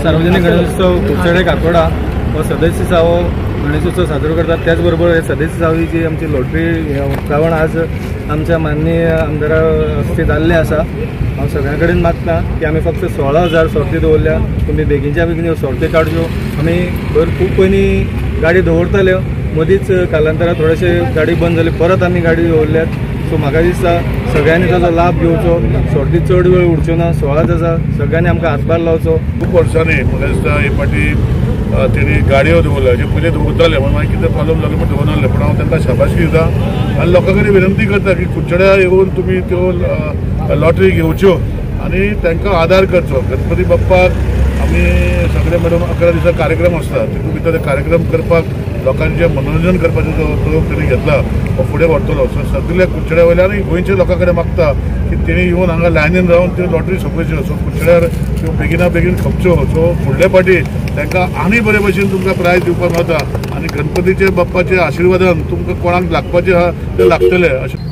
सार्वजनिक गणेशोत्सव कुडचडे काकोडा हो सदस्यसावो गणेशोत्सव साजरो करतात। त्याचबरोबर हे सदस्यसावी जी आमची लॉटरी उक्तावण आज आमच्या माननीय आमदारा हस्ते जाल्लें आसा। हांव सगळ्यां कडेन मागता की आमी फक्त 16,000 सोर्ती दवरल्या, तुमी बेगीनच्या बेगीन सोर्ती काडच्यो। आमी खूब पयलीं गाडी दवरताल्यो, मदींच कालांतरान थोडेशे गाडी बंद जाली, परत आमी गाडी दवरल्यात। सो म्हाका दिसता सगळ्यांनी ताचो लाभ घेवचो, सोर्ती चड वेळ उरच्यो ना, 16 आसा, सगळ्यांनी आमकां हातभार लावचो। खूब वर्सांनी म्हाका दिसता हे फाटी तेणी गाडयो दवरल्या, जे पयलीं दवरताले मागीर कितें प्रॉब्लम जालो म्हण दवरनासले, पूण हांव तांकां शाबासकी दिता आनी लोकां कडेन विनंती करता की कुडचड्या येवन तुमी त्यो लॉटरी घेवच्यो आनी तांकां आदार करचो। गणपती बाप्पाक आमी सगळे मेळून 11 दिसा कार्यक्रम आसता, तितूंत भितर ते कार्यक्रम करपाक लोकांचें मनोरंजन करपाचो जो उपक्रम तेणी घेतला हो फुडें व्हरतलो। सो सगळ्या कुडचड्या वयल्यानूय गोंयच्या लोकां कडेन मागता की तेणी येवन हांगा लायनीन रावन त्यो लॉटरी सोंपयच्यो। सो कुडचड्यार त्यो बेगिना बेगीन खपच्यो। सो फुडले फाटी तांकां आनी बरे भशेन तुमकां प्रायज दिवपाक मेळटा आनी गणपतीचे बाप्पाचे आशिर्वादान तुमकां कोणाक लागपाचें आहा तें लागतलें अशें।